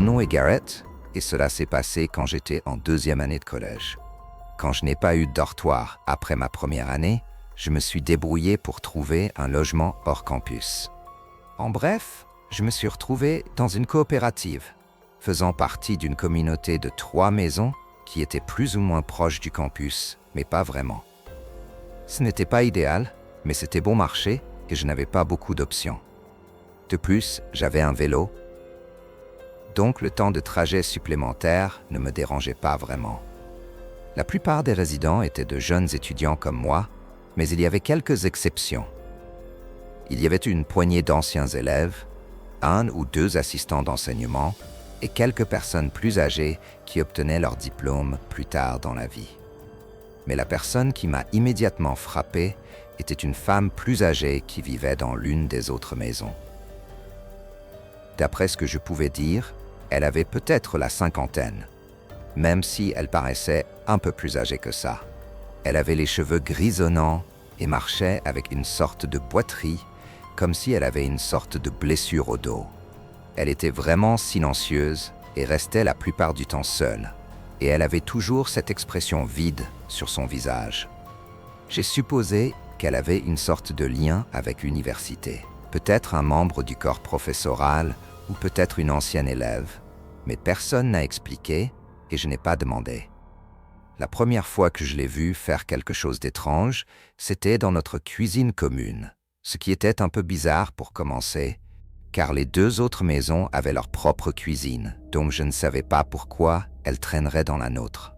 nom est Garrett et cela s'est passé quand j'étais en 2e année de collège. Quand je n'ai pas eu de dortoir après ma première année, je me suis débrouillé pour trouver un logement hors campus. En bref, je me suis retrouvé dans une coopérative, faisant partie d'une communauté de 3 maisons qui étaient plus ou moins proches du campus, mais pas vraiment. Ce n'était pas idéal, mais c'était bon marché et je n'avais pas beaucoup d'options. De plus, j'avais un vélo, donc le temps de trajet supplémentaire ne me dérangeait pas vraiment. La plupart des résidents étaient de jeunes étudiants comme moi, mais il y avait quelques exceptions. Il y avait une poignée d'anciens élèves, 1 ou 2 assistants d'enseignement et quelques personnes plus âgées qui obtenaient leur diplôme plus tard dans la vie. Mais la personne qui m'a immédiatement frappé était une femme plus âgée qui vivait dans l'une des autres maisons. D'après ce que je pouvais dire, elle avait peut-être la 50aine, même si elle paraissait un peu plus âgée que ça. Elle avait les cheveux grisonnants et marchait avec une sorte de boiterie, comme si elle avait une sorte de blessure au dos. Elle était vraiment silencieuse et restait la plupart du temps seule, et elle avait toujours cette expression vide sur son visage. J'ai supposé qu'elle avait une sorte de lien avec l'université, peut-être un membre du corps professoral ou peut-être une ancienne élève, mais personne n'a expliqué et je n'ai pas demandé. La première fois que je l'ai vue faire quelque chose d'étrange, c'était dans notre cuisine commune, ce qui était un peu bizarre pour commencer, car les 2 autres maisons avaient leur propre cuisine, donc je ne savais pas pourquoi elle traînerait dans la nôtre.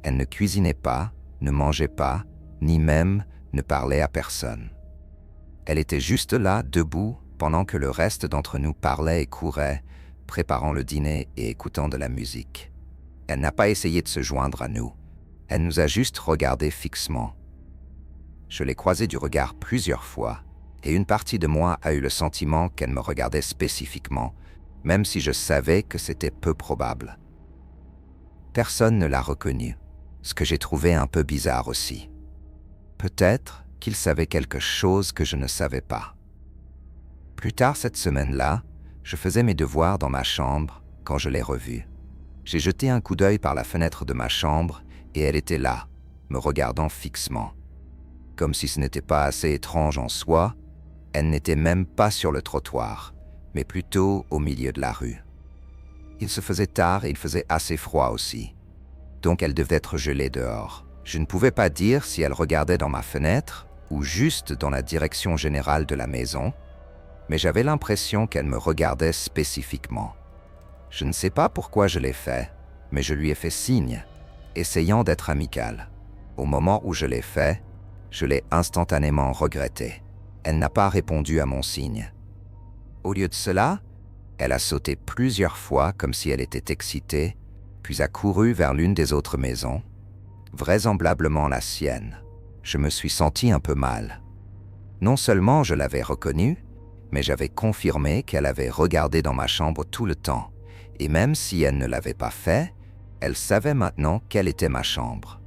Elle ne cuisinait pas, ne mangeait pas, ni même ne parlait à personne. Elle était juste là, debout, pendant que le reste d'entre nous parlait et courait, préparant le dîner et écoutant de la musique. Elle n'a pas essayé de se joindre à nous. Elle nous a juste regardés fixement. Je l'ai croisée du regard plusieurs fois, et une partie de moi a eu le sentiment qu'elle me regardait spécifiquement, même si je savais que c'était peu probable. Personne ne l'a reconnue, ce que j'ai trouvé un peu bizarre aussi. Peut-être qu'il savait quelque chose que je ne savais pas. Plus tard cette semaine-là, je faisais mes devoirs dans ma chambre quand je l'ai revue. J'ai jeté un coup d'œil par la fenêtre de ma chambre et elle était là, me regardant fixement. Comme si ce n'était pas assez étrange en soi, elle n'était même pas sur le trottoir, mais plutôt au milieu de la rue. Il se faisait tard et il faisait assez froid aussi, donc elle devait être gelée dehors. Je ne pouvais pas dire si elle regardait dans ma fenêtre ou juste dans la direction générale de la maison, mais j'avais l'impression qu'elle me regardait spécifiquement. Je ne sais pas pourquoi je l'ai fait, mais je lui ai fait signe, essayant d'être amical. Au moment où je l'ai fait, je l'ai instantanément regretté. Elle n'a pas répondu à mon signe. Au lieu de cela, elle a sauté plusieurs fois comme si elle était excitée, puis a couru vers l'une des autres maisons, vraisemblablement la sienne. Je me suis senti un peu mal. Non seulement je l'avais reconnue, mais j'avais confirmé qu'elle avait regardé dans ma chambre tout le temps, et même si elle ne l'avait pas fait, elle savait maintenant quelle était ma chambre.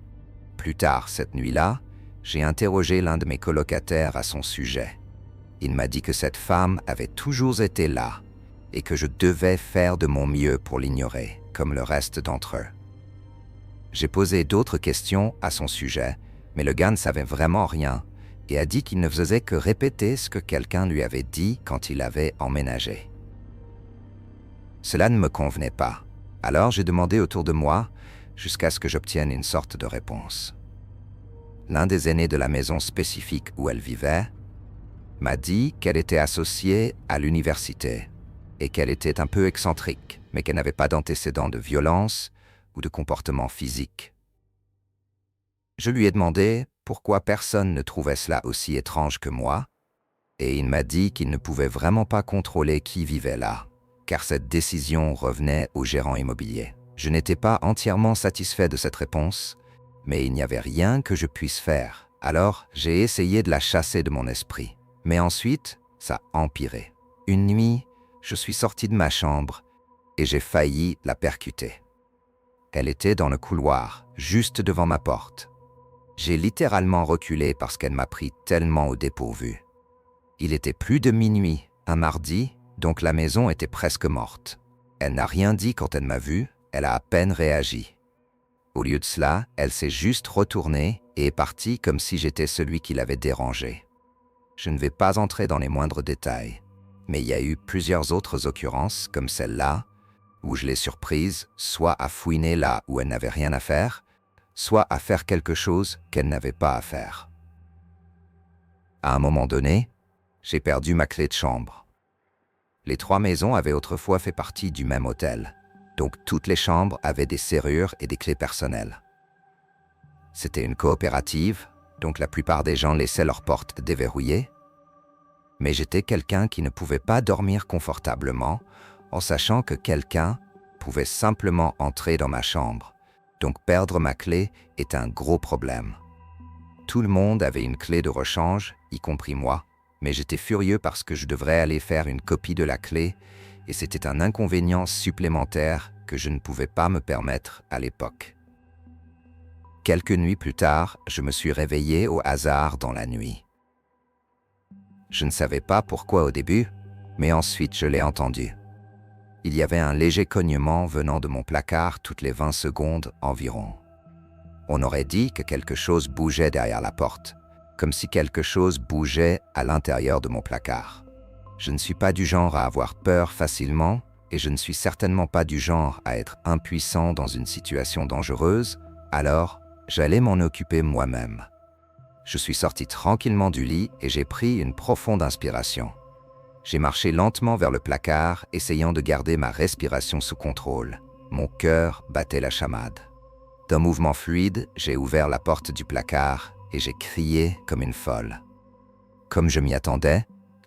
Plus tard cette nuit-là, j'ai interrogé l'un de mes colocataires à son sujet. Il m'a dit que cette femme avait toujours été là et que je devais faire de mon mieux pour l'ignorer, comme le reste d'entre eux. J'ai posé d'autres questions à son sujet, mais le gars ne savait vraiment rien et a dit qu'il ne faisait que répéter ce que quelqu'un lui avait dit quand il avait emménagé. Cela ne me convenait pas, alors j'ai demandé autour de moi jusqu'à ce que j'obtienne une sorte de réponse. L'un des aînés de la maison spécifique où elle vivait m'a dit qu'elle était associée à l'université et qu'elle était un peu excentrique, mais qu'elle n'avait pas d'antécédents de violence ou de comportement physique. Je lui ai demandé pourquoi personne ne trouvait cela aussi étrange que moi, et il m'a dit qu'il ne pouvait vraiment pas contrôler qui vivait là, car cette décision revenait au gérant immobilier. Je n'étais pas entièrement satisfait de cette réponse, mais il n'y avait rien que je puisse faire. Alors, j'ai essayé de la chasser de mon esprit. Mais ensuite, ça a empiré. Une nuit, je suis sorti de ma chambre et j'ai failli la percuter. Elle était dans le couloir, juste devant ma porte. J'ai littéralement reculé parce qu'elle m'a pris tellement au dépourvu. Il était plus de minuit, un mardi, donc la maison était presque morte. Elle n'a rien dit quand elle m'a vu, elle a à peine réagi. Au lieu de cela, elle s'est juste retournée et est partie comme si j'étais celui qui l'avait dérangée. Je ne vais pas entrer dans les moindres détails, mais il y a eu plusieurs autres occurrences, comme celle-là, où je l'ai surprise soit à fouiner là où elle n'avait rien à faire, soit à faire quelque chose qu'elle n'avait pas à faire. À un moment donné, j'ai perdu ma clé de chambre. Les 3 maisons avaient autrefois fait partie du même hôtel, donc toutes les chambres avaient des serrures et des clés personnelles. C'était une coopérative, donc la plupart des gens laissaient leurs portes déverrouillées, mais j'étais quelqu'un qui ne pouvait pas dormir confortablement en sachant que quelqu'un pouvait simplement entrer dans ma chambre, donc perdre ma clé est un gros problème. Tout le monde avait une clé de rechange, y compris moi, mais j'étais furieux parce que je devrais aller faire une copie de la clé et c'était un inconvénient supplémentaire que je ne pouvais pas me permettre à l'époque. Quelques nuits plus tard, je me suis réveillé au hasard dans la nuit. Je ne savais pas pourquoi au début, mais ensuite je l'ai entendu. Il y avait un léger cognement venant de mon placard toutes les 20 secondes environ. On aurait dit que quelque chose bougeait derrière la porte, comme si quelque chose bougeait à l'intérieur de mon placard. Je ne suis pas du genre à avoir peur facilement et je ne suis certainement pas du genre à être impuissant dans une situation dangereuse, alors j'allais m'en occuper moi-même. Je suis sorti tranquillement du lit et j'ai pris une profonde inspiration. J'ai marché lentement vers le placard, essayant de garder ma respiration sous contrôle. Mon cœur battait la chamade. D'un mouvement fluide, j'ai ouvert la porte du placard et j'ai crié comme une folle. Comme je m'y attendais,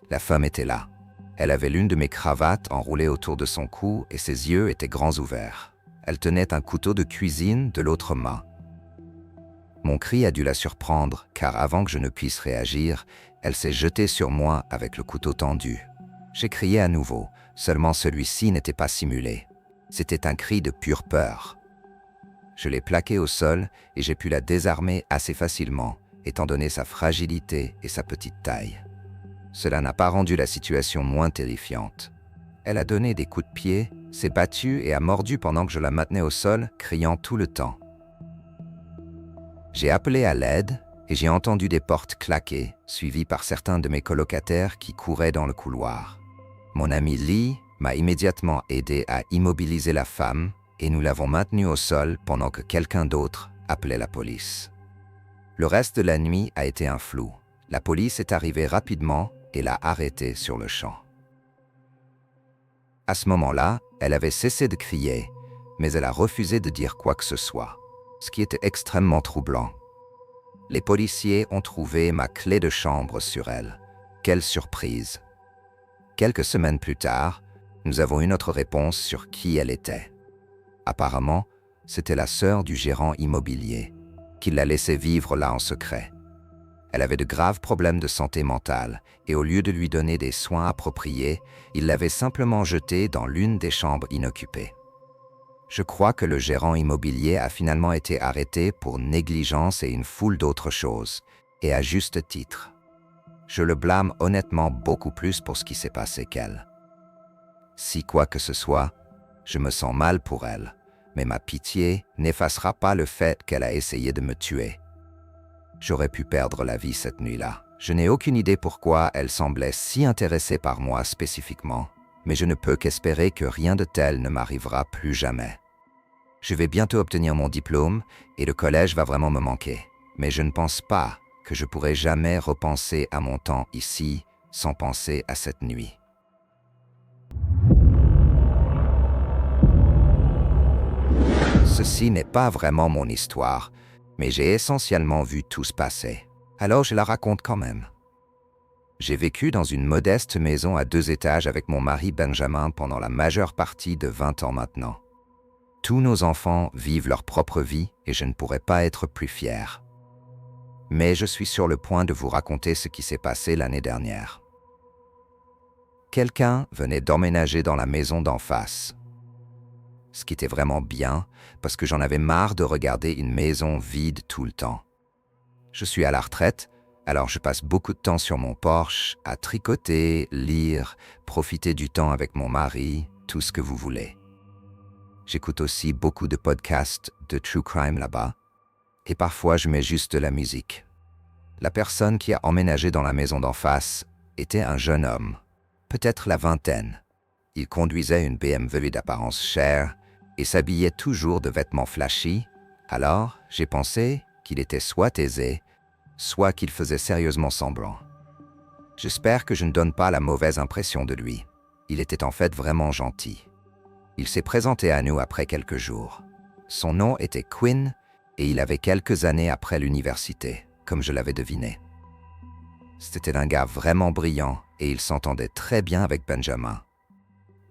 la femme était là. Elle avait l'une de mes cravates enroulée autour de son cou et ses yeux étaient grands ouverts. Elle tenait un couteau de cuisine de l'autre main. Mon cri a dû la surprendre, car avant que je ne puisse réagir, elle s'est jetée sur moi avec le couteau tendu. J'ai crié à nouveau, seulement celui-ci n'était pas simulé. C'était un cri de pure peur. Je l'ai plaquée au sol et j'ai pu la désarmer assez facilement, étant donné sa fragilité et sa petite taille. Cela n'a pas rendu la situation moins terrifiante. Elle a donné des coups de pied, s'est battue et a mordu pendant que je la maintenais au sol, criant tout le temps. J'ai appelé à l'aide et j'ai entendu des portes claquer, suivies par certains de mes colocataires qui couraient dans le couloir. Mon ami Lee m'a immédiatement aidé à immobiliser la femme et nous l'avons maintenue au sol pendant que quelqu'un d'autre appelait la police. Le reste de la nuit a été un flou. La police est arrivée rapidement et l'a arrêtée sur le champ. À ce moment-là, elle avait cessé de crier, mais elle a refusé de dire quoi que ce soit, ce qui était extrêmement troublant. Les policiers ont trouvé ma clé de chambre sur elle. Quelle surprise! Quelques semaines plus tard, nous avons eu notre réponse sur qui elle était. Apparemment, c'était la sœur du gérant immobilier, qui l'a laissée vivre là en secret. Elle avait de graves problèmes de santé mentale et au lieu de lui donner des soins appropriés, il l'avait simplement jetée dans l'une des chambres inoccupées. Je crois que le gérant immobilier a finalement été arrêté pour négligence et une foule d'autres choses, et à juste titre. Je le blâme honnêtement beaucoup plus pour ce qui s'est passé qu'elle. Si quoi que ce soit, je me sens mal pour elle, mais ma pitié n'effacera pas le fait qu'elle a essayé de me tuer. J'aurais pu perdre la vie cette nuit-là. Je n'ai aucune idée pourquoi elle semblait si intéressée par moi spécifiquement, mais je ne peux qu'espérer que rien de tel ne m'arrivera plus jamais. Je vais bientôt obtenir mon diplôme et le collège va vraiment me manquer, mais je ne pense pas que je pourrai jamais repenser à mon temps ici sans penser à cette nuit. Ceci n'est pas vraiment mon histoire, mais j'ai essentiellement vu tout se passer. Alors je la raconte quand même. J'ai vécu dans une modeste maison à 2 étages avec mon mari Benjamin pendant la majeure partie de 20 ans maintenant. Tous nos enfants vivent leur propre vie et je ne pourrais pas être plus fier. Mais je suis sur le point de vous raconter ce qui s'est passé l'année dernière. Quelqu'un venait d'emménager dans la maison d'en face. Ce qui était vraiment bien, parce que j'en avais marre de regarder une maison vide tout le temps. Je suis à la retraite, alors je passe beaucoup de temps sur mon porche, à tricoter, lire, profiter du temps avec mon mari, tout ce que vous voulez. J'écoute aussi beaucoup de podcasts de true crime là-bas, et parfois je mets juste de la musique. La personne qui a emménagé dans la maison d'en face était un jeune homme, peut-être la vingtaine. Il conduisait une BMW d'apparence chère et s'habillait toujours de vêtements flashy, alors j'ai pensé qu'il était soit aisé, soit qu'il faisait sérieusement semblant. J'espère que je ne donne pas la mauvaise impression de lui. Il était en fait vraiment gentil. Il s'est présenté à nous après quelques jours. Son nom était Quinn et il avait quelques années après l'université, comme je l'avais deviné. C'était un gars vraiment brillant et il s'entendait très bien avec Benjamin.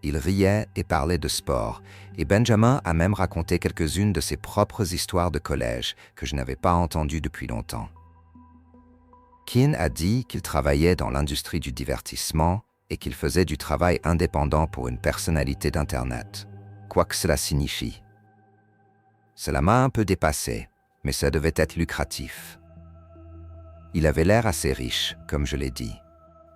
Il riait et parlait de sport, et Benjamin a même raconté quelques-unes de ses propres histoires de collège que je n'avais pas entendues depuis longtemps. Quinn a dit qu'il travaillait dans l'industrie du divertissement et qu'il faisait du travail indépendant pour une personnalité d'Internet, quoi que cela signifie. Cela m'a un peu dépassé, mais ça devait être lucratif. Il avait l'air assez riche, comme je l'ai dit.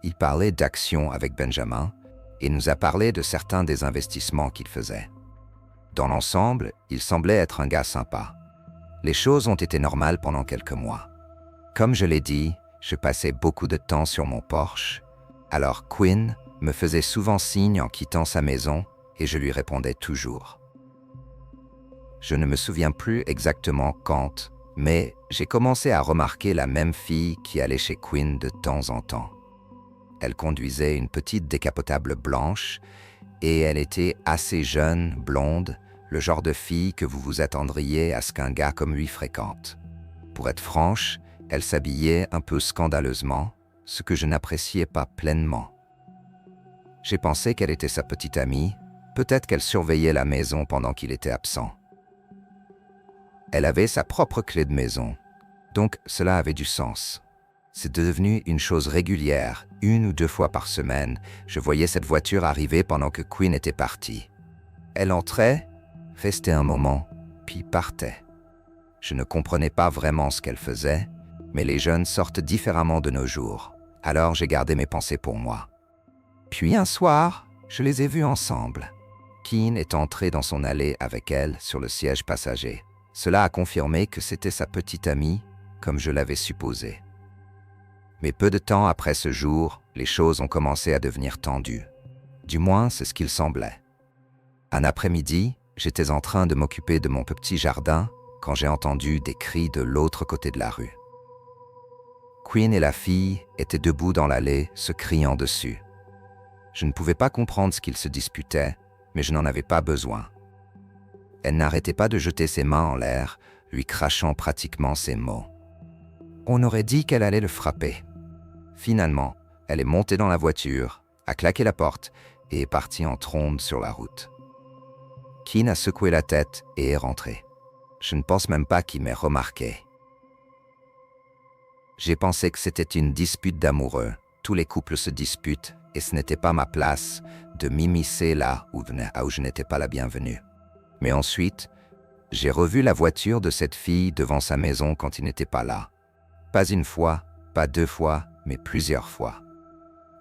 Il parlait d'actions avec Benjamin et nous a parlé de certains des investissements qu'il faisait. Dans l'ensemble, il semblait être un gars sympa. Les choses ont été normales pendant quelques mois. Comme je l'ai dit, je passais beaucoup de temps sur mon Porsche, alors Quinn me faisait souvent signe en quittant sa maison et je lui répondais toujours. Je ne me souviens plus exactement quand, mais j'ai commencé à remarquer la même fille qui allait chez Quinn de temps en temps. Elle conduisait une petite décapotable blanche et elle était assez jeune, blonde, le genre de fille que vous vous attendriez à ce qu'un gars comme lui fréquente. Pour être franche, elle s'habillait un peu scandaleusement, ce que je n'appréciais pas pleinement. J'ai pensé qu'elle était sa petite amie, peut-être qu'elle surveillait la maison pendant qu'il était absent. Elle avait sa propre clé de maison, donc cela avait du sens. C'est devenu une chose régulière, 1 ou 2 fois par semaine, je voyais cette voiture arriver pendant que Quinn était parti. Elle entrait, restait un moment, puis partait. Je ne comprenais pas vraiment ce qu'elle faisait, mais les jeunes sortent différemment de nos jours, alors j'ai gardé mes pensées pour moi. Puis un soir, je les ai vus ensemble. Quinn est entré dans son allée avec elle sur le siège passager. Cela a confirmé que c'était sa petite amie, comme je l'avais supposé. Mais peu de temps après ce jour, les choses ont commencé à devenir tendues. Du moins, c'est ce qu'il semblait. Un après-midi, j'étais en train de m'occuper de mon petit jardin quand j'ai entendu des cris de l'autre côté de la rue. Quinn et la fille étaient debout dans l'allée, se criant dessus. Je ne pouvais pas comprendre ce qu'ils se disputaient, mais je n'en avais pas besoin. Elle n'arrêtait pas de jeter ses mains en l'air, lui crachant pratiquement ses mots. On aurait dit qu'elle allait le frapper. Finalement, elle est montée dans la voiture, a claqué la porte et est partie en trombe sur la route. Quinn a secoué la tête et est rentré. Je ne pense même pas qu'il m'ait remarqué. J'ai pensé que c'était une dispute d'amoureux. Tous les couples se disputent et ce n'était pas ma place de m'immiscer là où je n'étais pas la bienvenue. Mais ensuite, j'ai revu la voiture de cette fille devant sa maison quand il n'était pas là. Pas une fois, pas 2 fois, mais plusieurs fois.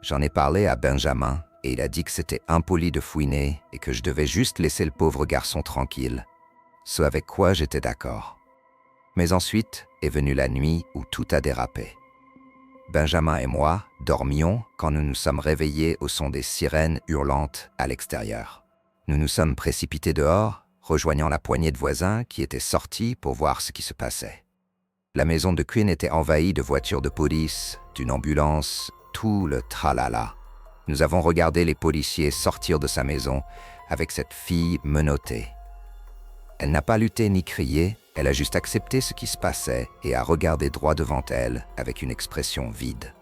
J'en ai parlé à Benjamin et il a dit que c'était impoli de fouiner et que je devais juste laisser le pauvre garçon tranquille, ce avec quoi j'étais d'accord. Mais ensuite est venue la nuit où tout a dérapé. Benjamin et moi dormions quand nous nous sommes réveillés au son des sirènes hurlantes à l'extérieur. Nous nous sommes précipités dehors, rejoignant la poignée de voisins qui étaient sortis pour voir ce qui se passait. La maison de Quinn était envahie de voitures de police, d'une ambulance, tout le tralala. Nous avons regardé les policiers sortir de sa maison avec cette fille menottée. Elle n'a pas lutté ni crié, elle a juste accepté ce qui se passait et a regardé droit devant elle avec une expression vide.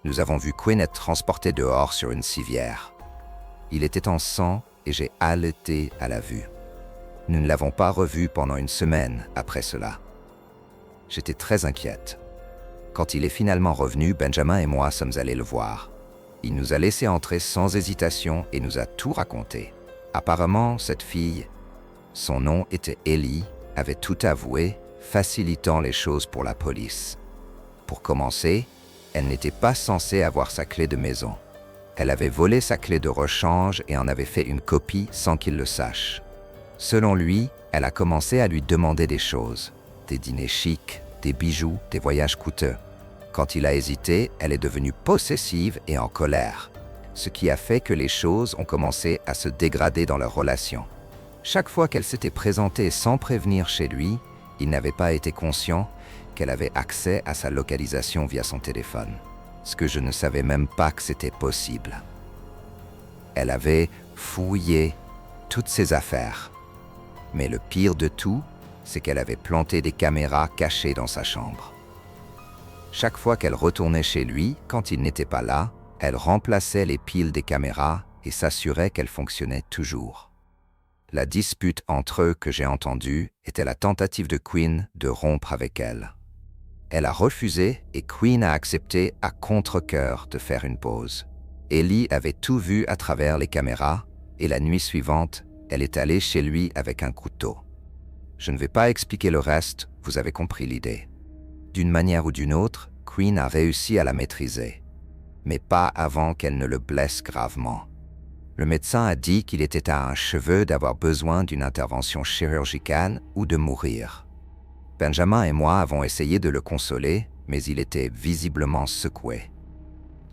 Nous avons vu Quinn être transporté dehors sur une civière. Il était en sang et j'ai haleté à la vue. Nous ne l'avons pas revu pendant 1 semaine après cela. J'étais très inquiète. Quand il est finalement revenu, Benjamin et moi sommes allés le voir. Il nous a laissé entrer sans hésitation et nous a tout raconté. Apparemment, cette fille, son nom était Ellie, avait tout avoué, facilitant les choses pour la police. Pour commencer, elle n'était pas censée avoir sa clé de maison. Elle avait volé sa clé de rechange et en avait fait une copie sans qu'il le sache. Selon lui, elle a commencé à lui demander des choses, des dîners chics, des bijoux, des voyages coûteux. Quand il a hésité, elle est devenue possessive et en colère, ce qui a fait que les choses ont commencé à se dégrader dans leur relation. Chaque fois qu'elle s'était présentée sans prévenir chez lui, il n'avait pas été conscient qu'elle avait accès à sa localisation via son téléphone, ce que je ne savais même pas que c'était possible. Elle avait fouillé toutes ses affaires. Mais le pire de tout, c'est qu'elle avait planté des caméras cachées dans sa chambre. Chaque fois qu'elle retournait chez lui, quand il n'était pas là, elle remplaçait les piles des caméras et s'assurait qu'elles fonctionnaient toujours. La dispute entre eux que j'ai entendue était la tentative de Quinn de rompre avec elle. Elle a refusé et Quinn a accepté à contre-cœur de faire une pause. Ellie avait tout vu à travers les caméras et la nuit suivante, elle est allée chez lui avec un couteau. Je ne vais pas expliquer le reste, vous avez compris l'idée. D'une manière ou d'une autre, Quinn a réussi à la maîtriser, mais pas avant qu'elle ne le blesse gravement. Le médecin a dit qu'il était à un cheveu d'avoir besoin d'une intervention chirurgicale ou de mourir. Benjamin et moi avons essayé de le consoler, mais il était visiblement secoué.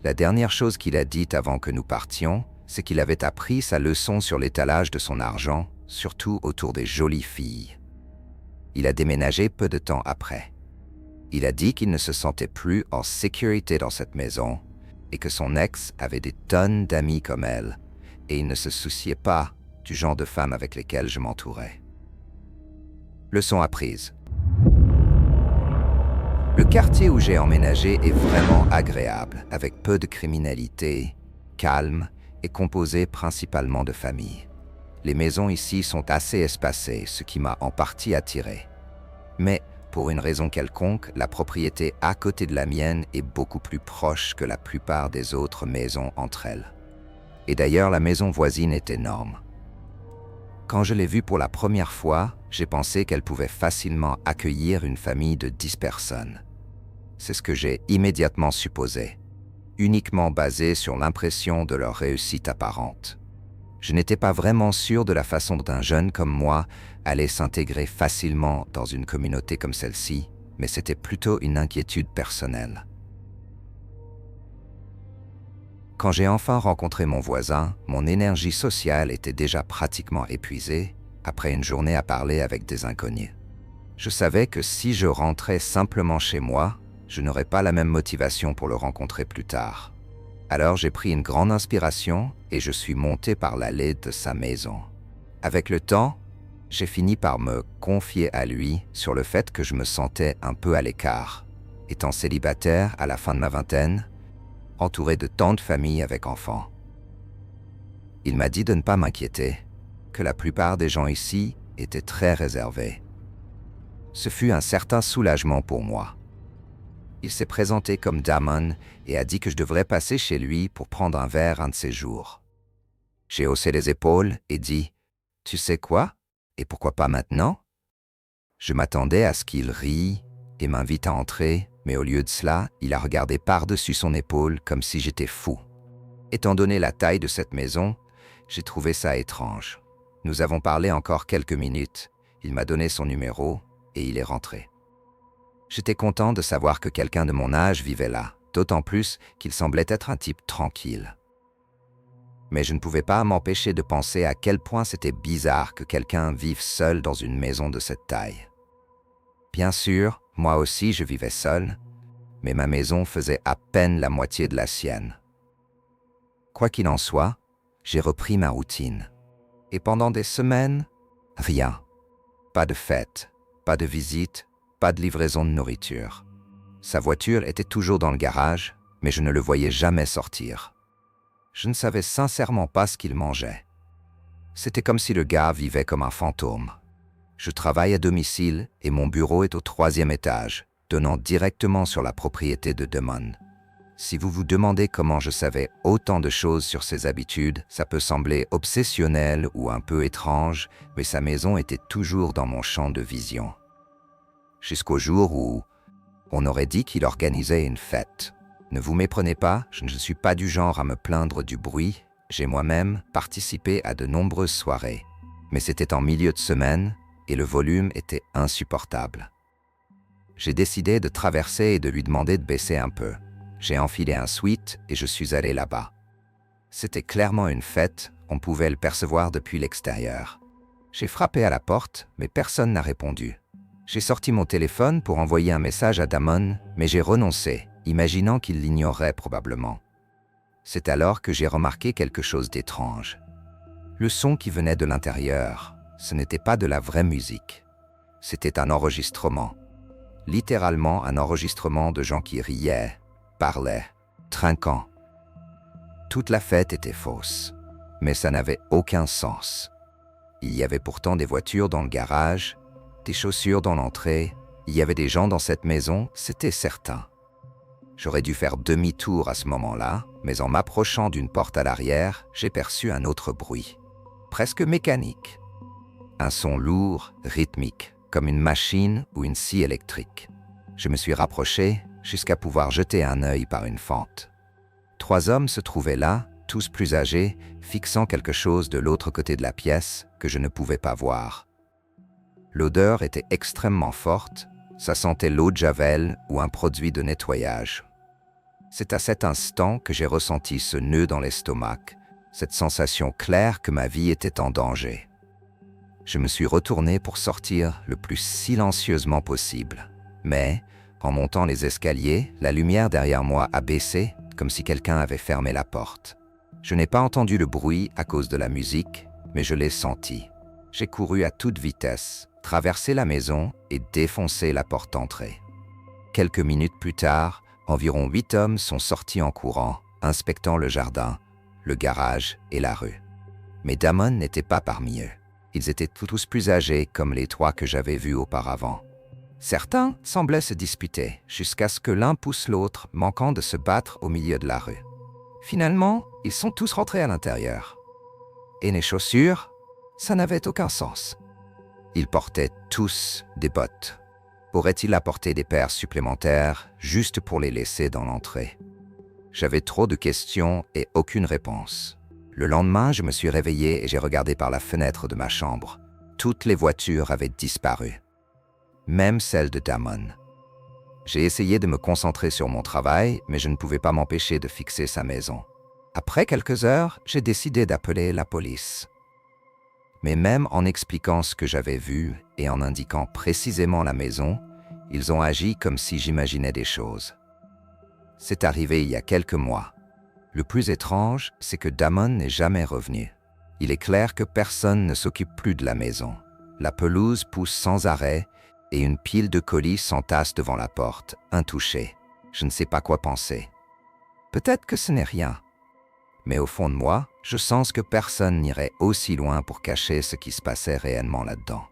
La dernière chose qu'il a dite avant que nous partions, c'est qu'il avait appris sa leçon sur l'étalage de son argent, surtout autour des jolies filles. Il a déménagé peu de temps après. Il a dit qu'il ne se sentait plus en sécurité dans cette maison et que son ex avait des tonnes d'amis comme elle et il ne se souciait pas du genre de femmes avec lesquelles je m'entourais. Leçon apprise. Le quartier où j'ai emménagé est vraiment agréable, avec peu de criminalité, calme et composé principalement de familles. Les maisons ici sont assez espacées, ce qui m'a en partie attiré. Mais, pour une raison quelconque, la propriété à côté de la mienne est beaucoup plus proche que la plupart des autres maisons entre elles. Et d'ailleurs, la maison voisine est énorme. Quand je l'ai vue pour la première fois, j'ai pensé qu'elle pouvait facilement accueillir une famille de 10 personnes. C'est ce que j'ai immédiatement supposé, uniquement basé sur l'impression de leur réussite apparente. Je n'étais pas vraiment sûr de la façon dont un jeune comme moi allait s'intégrer facilement dans une communauté comme celle-ci, mais c'était plutôt une inquiétude personnelle. Quand j'ai enfin rencontré mon voisin, mon énergie sociale était déjà pratiquement épuisée après une journée à parler avec des inconnus. Je savais que si je rentrais simplement chez moi, je n'aurais pas la même motivation pour le rencontrer plus tard. Alors j'ai pris une grande inspiration et je suis monté par l'allée de sa maison. Avec le temps, j'ai fini par me confier à lui sur le fait que je me sentais un peu à l'écart, étant célibataire à la fin de ma vingtaine, entouré de tant de familles avec enfants. Il m'a dit de ne pas m'inquiéter, que la plupart des gens ici étaient très réservés. Ce fut un certain soulagement pour moi. Il s'est présenté comme Damon et a dit que je devrais passer chez lui pour prendre un verre un de ces jours. J'ai haussé les épaules et dit « Tu sais quoi? Et pourquoi pas maintenant ?» Je m'attendais à ce qu'il rie et m'invite à entrer, mais au lieu de cela, il a regardé par-dessus son épaule comme si j'étais fou. Étant donné la taille de cette maison, j'ai trouvé ça étrange. Nous avons parlé encore quelques minutes, il m'a donné son numéro et il est rentré. J'étais content de savoir que quelqu'un de mon âge vivait là, d'autant plus qu'il semblait être un type tranquille. Mais je ne pouvais pas m'empêcher de penser à quel point c'était bizarre que quelqu'un vive seul dans une maison de cette taille. Bien sûr, moi aussi je vivais seul, mais ma maison faisait à peine la moitié de la sienne. Quoi qu'il en soit, j'ai repris ma routine. Et pendant des semaines, rien. Pas de fête, pas de visite, pas de livraison de nourriture. Sa voiture était toujours dans le garage, mais je ne le voyais jamais sortir. Je ne savais sincèrement pas ce qu'il mangeait. C'était comme si le gars vivait comme un fantôme. Je travaille à domicile et mon bureau est au 3e étage, donnant directement sur la propriété de Damon. Si vous vous demandez comment je savais autant de choses sur ses habitudes, ça peut sembler obsessionnel ou un peu étrange, mais sa maison était toujours dans mon champ de vision. Jusqu'au jour où on aurait dit qu'il organisait une fête. Ne vous méprenez pas, je ne suis pas du genre à me plaindre du bruit. J'ai moi-même participé à de nombreuses soirées. Mais c'était en milieu de semaine et le volume était insupportable. J'ai décidé de traverser et de lui demander de baisser un peu. J'ai enfilé un sweat et je suis allé là-bas. C'était clairement une fête, on pouvait le percevoir depuis l'extérieur. J'ai frappé à la porte, mais personne n'a répondu. J'ai sorti mon téléphone pour envoyer un message à Damon, mais j'ai renoncé, imaginant qu'il l'ignorerait probablement. C'est alors que j'ai remarqué quelque chose d'étrange. Le son qui venait de l'intérieur, ce n'était pas de la vraie musique. C'était un enregistrement. Littéralement un enregistrement de gens qui riaient, parlaient, trinquant. Toute la fête était fausse, mais ça n'avait aucun sens. Il y avait pourtant des voitures dans le garage, des chaussures dans l'entrée, il y avait des gens dans cette maison, c'était certain. J'aurais dû faire demi-tour à ce moment-là, mais en m'approchant d'une porte à l'arrière, j'ai perçu un autre bruit, presque mécanique. Un son lourd, rythmique, comme une machine ou une scie électrique. Je me suis rapproché jusqu'à pouvoir jeter un œil par une fente. 3 hommes se trouvaient là, tous plus âgés, fixant quelque chose de l'autre côté de la pièce que je ne pouvais pas voir. L'odeur était extrêmement forte, ça sentait l'eau de javel ou un produit de nettoyage. C'est à cet instant que j'ai ressenti ce nœud dans l'estomac, cette sensation claire que ma vie était en danger. Je me suis retourné pour sortir le plus silencieusement possible. Mais, en montant les escaliers, la lumière derrière moi a baissé, comme si quelqu'un avait fermé la porte. Je n'ai pas entendu le bruit à cause de la musique, mais je l'ai senti. J'ai couru à toute vitesse, traversé la maison et défoncé la porte d'entrée. Quelques minutes plus tard, environ 8 hommes sont sortis en courant, inspectant le jardin, le garage et la rue. Mais Damon n'était pas parmi eux. Ils étaient tous plus âgés comme les 3 que j'avais vus auparavant. Certains semblaient se disputer, jusqu'à ce que l'un pousse l'autre, manquant de se battre au milieu de la rue. Finalement, ils sont tous rentrés à l'intérieur. Et les chaussures, ça n'avait aucun sens. Ils portaient tous des bottes. Aurait-il apporté des paires supplémentaires juste pour les laisser dans l'entrée? J'avais trop de questions et aucune réponse. Le lendemain, je me suis réveillé et j'ai regardé par la fenêtre de ma chambre. Toutes les voitures avaient disparu. Même celle de Damon. J'ai essayé de me concentrer sur mon travail, mais je ne pouvais pas m'empêcher de fixer sa maison. Après quelques heures, j'ai décidé d'appeler la police. Mais même en expliquant ce que j'avais vu et en indiquant précisément la maison, ils ont agi comme si j'imaginais des choses. C'est arrivé il y a quelques mois. Le plus étrange, c'est que Damon n'est jamais revenu. Il est clair que personne ne s'occupe plus de la maison. La pelouse pousse sans arrêt et une pile de colis s'entasse devant la porte, intouchée. Je ne sais pas quoi penser. Peut-être que ce n'est rien. Mais au fond de moi, je sens que personne n'irait aussi loin pour cacher ce qui se passait réellement là-dedans.